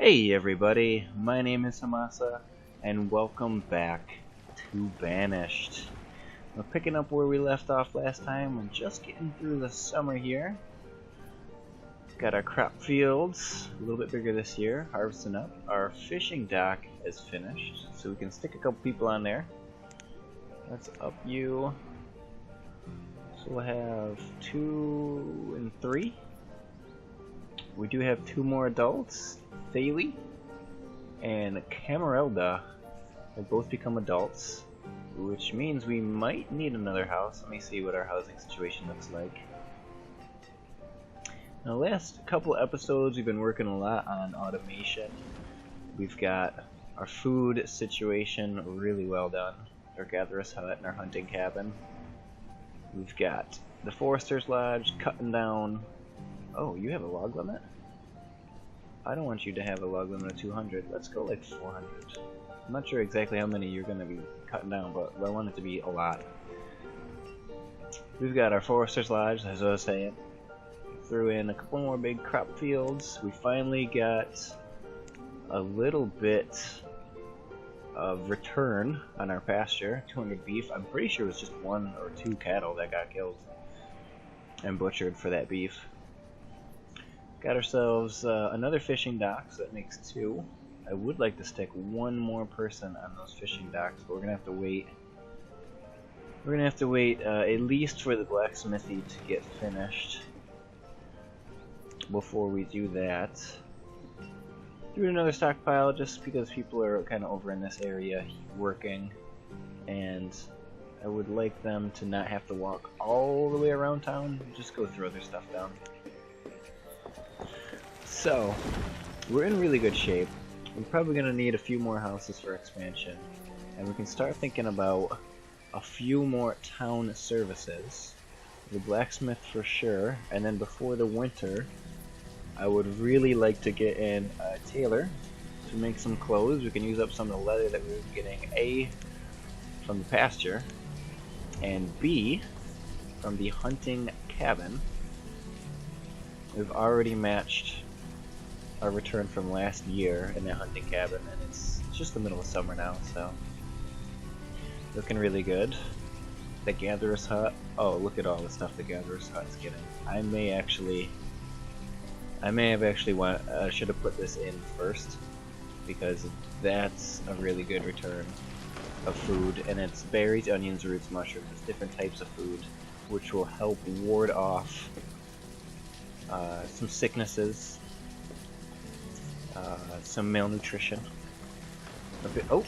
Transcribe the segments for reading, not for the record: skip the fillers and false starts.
Hey everybody, my name is Hamasa, and welcome back to Banished. We're picking up where we left off last time. We're just getting through the summer here. Got our crop fields, a little bit bigger this year, harvesting up. Our fishing dock is finished, so we can stick a couple people on there. Let's up you. So we'll have 2 and 3. We do have 2 more adults. Thalie and Camerelda have both become adults, which means we might need another house. Let me see what our housing situation looks like. Now, the last couple episodes we've been working a lot on automation. We've got our food situation really well done. Our gatherer's hut and our hunting cabin. We've got the forester's lodge cutting down. Oh, you have a log limit? I don't want you to have a log limit of 200. Let's go like 400. I'm not sure exactly how many you're going to be cutting down, but I want it to be a lot. We've got our forester's lodge, as I was saying. Threw in a couple more big crop fields. We finally got a little bit of return on our pasture. 200 beef. I'm pretty sure it was just 1 or 2 cattle that got killed and butchered for that beef. Got ourselves another fishing dock, so that makes 2. I would like to stick 1 more person on those fishing docks, but we're gonna have to wait. We're gonna have to wait at least for the blacksmithy to get finished before we do that. Do another stockpile just because people are kind of over in this area working, and I would like them to not have to walk all the way around town. Just go throw their stuff down. So, we're in really good shape. We're probably going to need a few more houses for expansion, and we can start thinking about a few more town services. The blacksmith for sure, and then before the winter, I would really like to get in a tailor to make some clothes. We can use up some of the leather that we were getting, A, from the pasture, and B, from the hunting cabin. We've already matched our return from last year in that hunting cabin, and it's just the middle of summer now, so looking really good. The gatherer's hut. Oh, look at all the stuff the gatherer's hut's getting. I may have actually should have put this in first, because that's a really good return of food, and it's berries, onions, roots, mushrooms. It's different types of food, which will help ward off some sicknesses. Some malnutrition. Oh!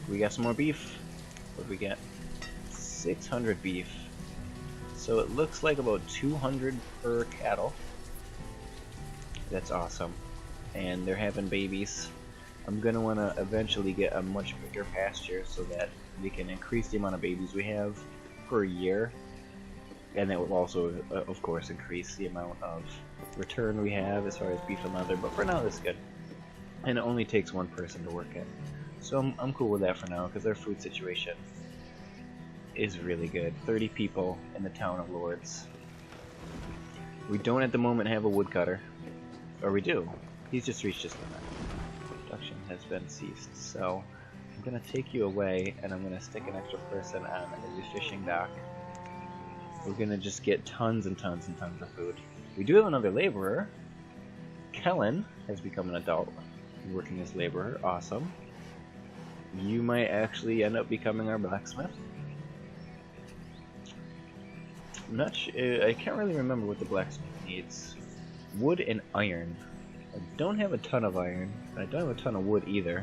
We got some more beef. What did we get? 600 beef. So it looks like about 200 per cattle. That's awesome. And they're having babies. I'm gonna wanna eventually get a much bigger pasture so that we can increase the amount of babies we have per year. And that will also, of course, increase the amount of return we have as far as beef and leather, but for now that's good. And it only takes 1 person to work it. So I'm cool with that for now, because our food situation is really good. 30 people in the town of Lords. We don't at the moment have a woodcutter. Or we do. He's just reached his limit. Production has been ceased. So I'm going to take you away, and I'm going to stick an extra person on the fishing dock. We're gonna just get tons and tons and tons of food. We do have another laborer. Kellen has become an adult, working as laborer. Awesome. You might actually end up becoming our blacksmith. I'm not sure. I can't really remember what the blacksmith needs. Wood and iron. I don't have a ton of iron. I don't have a ton of wood either.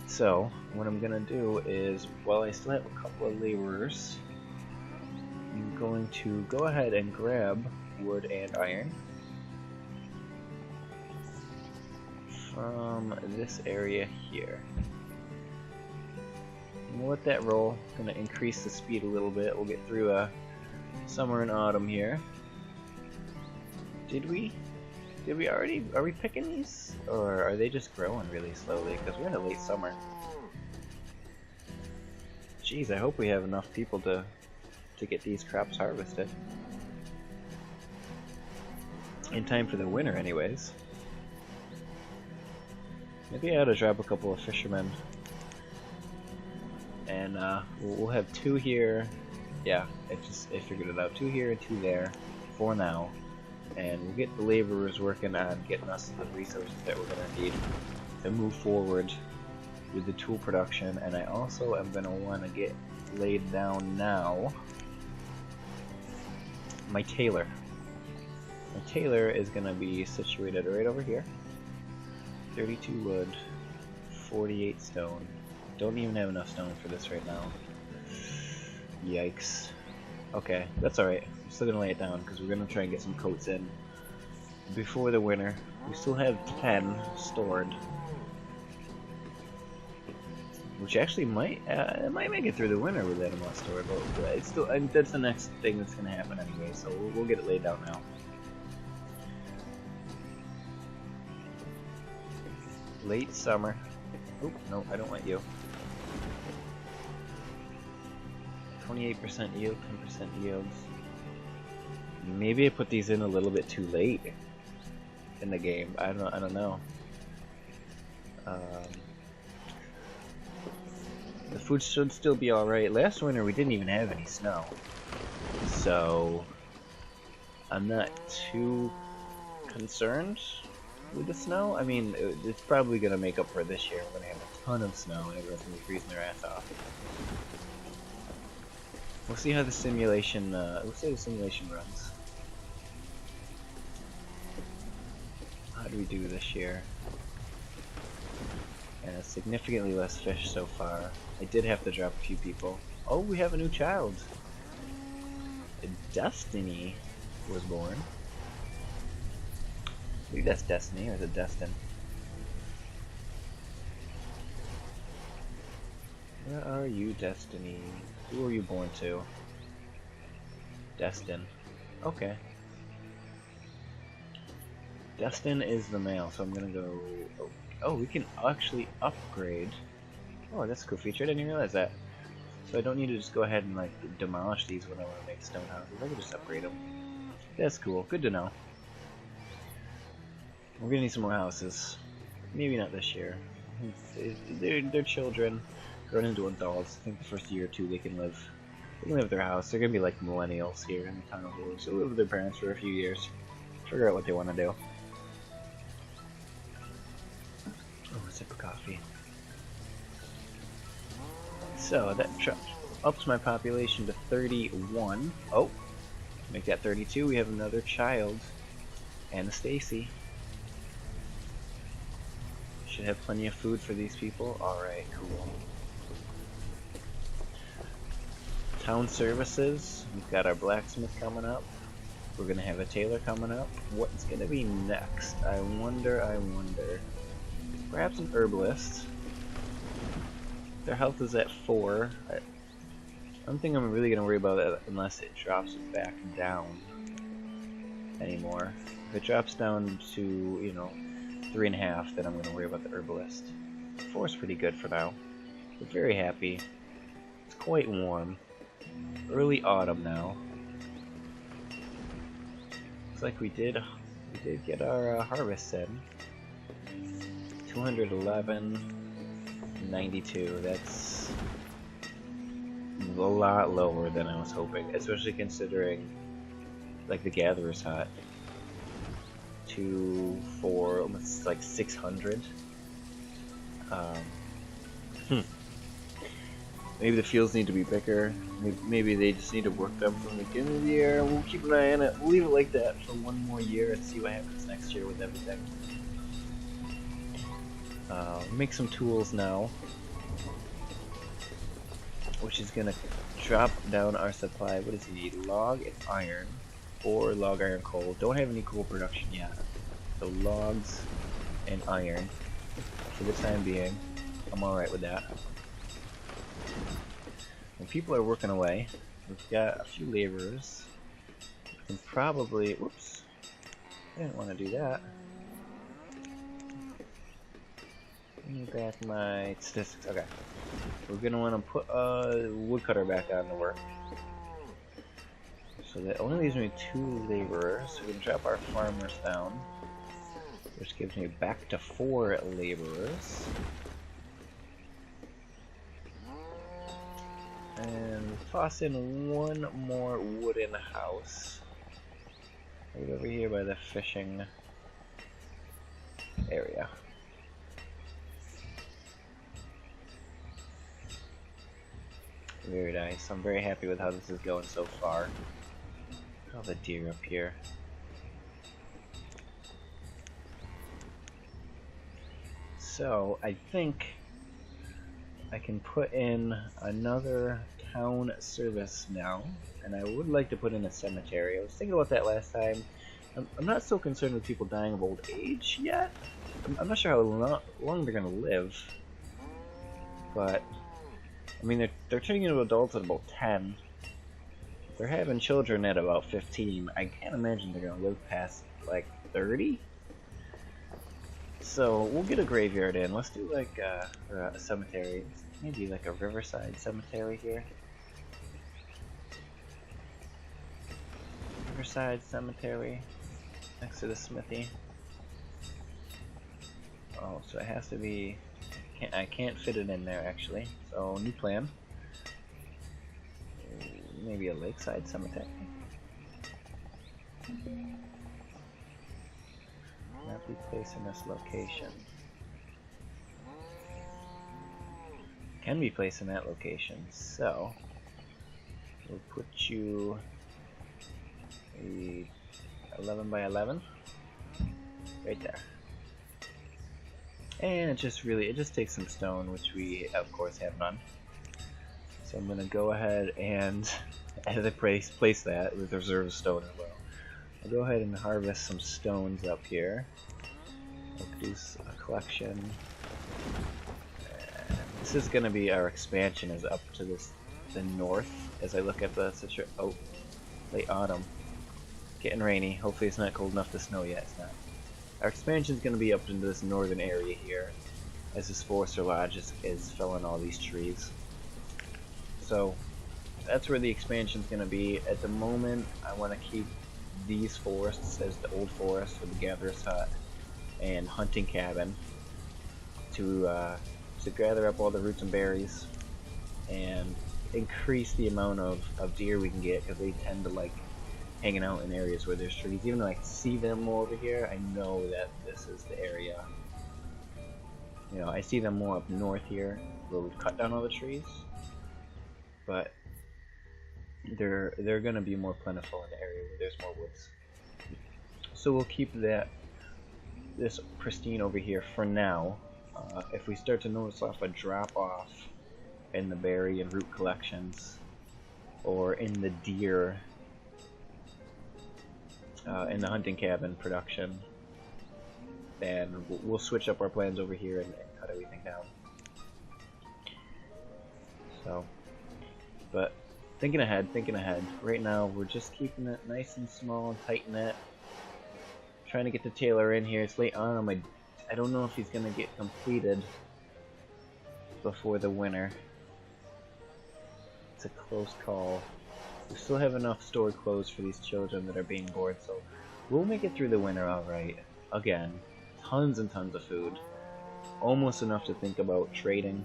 So what I'm gonna do is, while I still have a couple of laborers, I'm going to go ahead and grab wood and iron from this area here. And we'll let that roll. Gonna increase the speed a little bit. We'll get through a summer and autumn here. Did we already? Are we picking these, or are they just growing really slowly? Because we're in a late summer. Jeez, I hope we have enough people to get these crops harvested. in time for the winter anyways. Maybe I ought to drop a couple of fishermen. And we'll have 2 here. Yeah, I figured it out. 2 here and 2 there for now. And we'll get the laborers working on getting us the resources that we're going to need to move forward with the tool production. And I also am going to want to get laid down now my tailor. My tailor is going to be situated right over here. 32 wood, 48 stone. Don't even have enough stone for this right now. Yikes. Okay, that's alright. I'm still gonna lay it down because we're gonna try and get some coats in before the winter. We still have 10 stored, which actually might it might make it through the winter with that amount stored. But it's still, that's the next thing that's gonna happen anyway. So we'll get it laid down now. Late summer. Oh no, I don't want you. 28% yield, 10% yields. Maybe I put these in a little bit too late in the game. I don't know. The food should still be alright. Last winter we didn't even have any snow, so I'm not too concerned with the snow. I mean, it's probably gonna make up for this year. We're gonna have a ton of snow and everyone's gonna be freezing their ass off. We'll see how the simulation. Runs. How do we do this year? Significantly less fish so far. I did have to drop a few people. Oh, we have a new child. Destiny was born. I think that's Destiny, or is it Destin? Where are you, Destiny? Who were you born to? Destin. Okay. Destin is the male, so I'm gonna go... Oh, we can actually upgrade. Oh, that's a cool feature. I didn't even realize that. So I don't need to just go ahead and like demolish these when I want to make stone houses. I can just upgrade them. That's cool. Good to know. We're gonna need some more houses. Maybe not this year. They're children grown into adults. I think the first year or two they can live. They can live at their house. They're gonna be like millennials here in the town of Blue. So live with their parents for a few years. Figure out what they want to do. Oh, a sip of coffee. So that ups my population to 31. Oh, make that 32. We have another child, Anastasia. Should have plenty of food for these people. Alright, cool. Town services. We've got our blacksmith coming up. We're gonna have a tailor coming up. What's gonna be next? I wonder. Perhaps an herbalist. Their health is at 4. I don't think I'm really gonna worry about that unless it drops it back down anymore. If it drops down to, you know, 3.5, then I'm gonna worry about the herbalist. 4 is pretty good for now. We're very happy. It's quite warm. Early autumn now. Looks like we did get our harvest in. 211, 92. That's a lot lower than I was hoping, especially considering like the gatherer's hut. 2, 4, almost like 600. Maybe the fields need to be bigger. Maybe they just need to work them from the beginning of the year. We'll keep an eye on it. We'll leave it like that for one more year and see what happens next year with everything. Make some tools now, which is gonna drop down our supply. What does he need? Log and iron, or log, iron, coal. Don't have any coal production yet, so logs and iron for the time being. I'm alright with that. And people are working away. We've got a few laborers. We can probably... Whoops. I didn't want to do that. Give me back my statistics. Okay. We're going to want to put a woodcutter back on to work. So So that only leaves me 2 laborers. So we can drop our farmers down, which gives me back to 4 laborers. And toss in 1 more wooden house. Right over here by the fishing area. Very nice. I'm very happy with how this is going so far. All the deer up here. So I think I can put in another town service now, and I would like to put in a cemetery. I was thinking about that last time. I'm not so concerned with people dying of old age yet. I'm not sure how long they're gonna live, but I mean they're turning into adults at about 10. They're having children at about 15. I can't imagine they're gonna live past like 30. So we'll get a graveyard in. Let's do like a cemetery. Maybe like a riverside cemetery here. Riverside cemetery next to the smithy. Oh, so it has to be. I can't fit it in there actually. So new plan. Maybe a lakeside cemetery. Not be placed in this location. Can be placed in that location. So we'll put you a 11 by 11 right there. And it just takes some stone, which we of course have none. So I'm gonna go ahead and as I place that with reserve stone as well. I'll go ahead and harvest some stones up here. We'll do a collection. And this is gonna be our expansion is up to the north as I look at the situation. Oh, late autumn. Getting rainy. Hopefully it's not cold enough to snow yet. It's not. Our expansion is going to be up into this northern area here, as this Forester Lodge is felling all these trees. So that's where the expansion is going to be. At the moment, I want to keep these forests as the old forest with the gatherer's hut and hunting cabin to gather up all the roots and berries and increase the amount of deer we can get, because they tend to like hanging out in areas where there's trees. Even though I see them more over here, I know that this is the area. You know, I see them more up north here, where we've cut down all the trees, but they're gonna be more plentiful in the area where there's more woods. So we'll keep this pristine over here for now. If we start to notice a drop off in the berry and root collections, or in the deer, in the hunting cabin production, then we'll switch up our plans over here and cut everything down. So, but thinking ahead. Right now we're just keeping it nice and small and tight knit. Trying to get the Taylor in here. It's late on. I don't know if he's gonna get completed before the winter. It's a close call. We still have enough stored clothes for these children that are being born, so we'll make it through the winter alright. Again, tons and tons of food. Almost enough to think about trading.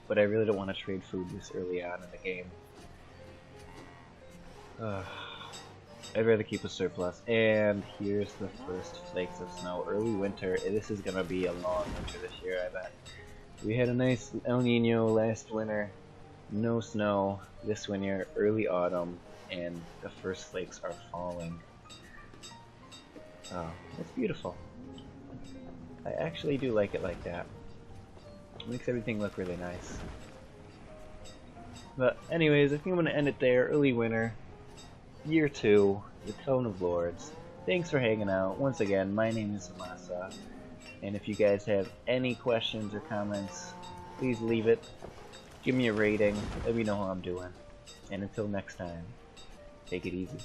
But I really don't want to trade food this early on in the game. I'd rather keep a surplus. And here's the first flakes of snow. Early winter. This is going to be a long winter this year, I bet. We had a nice El Nino last winter. No snow this winter, early autumn, and the first flakes are falling. Oh, it's beautiful. I actually do like it like that. It makes everything look really nice. But anyways, I think I'm going to end it there. Early winter, year 2, the Tone of Lords. Thanks for hanging out. Once again, my name is Hamasa, and if you guys have any questions or comments, please leave it. Give me a rating, let me know how I'm doing. And until next time, take it easy.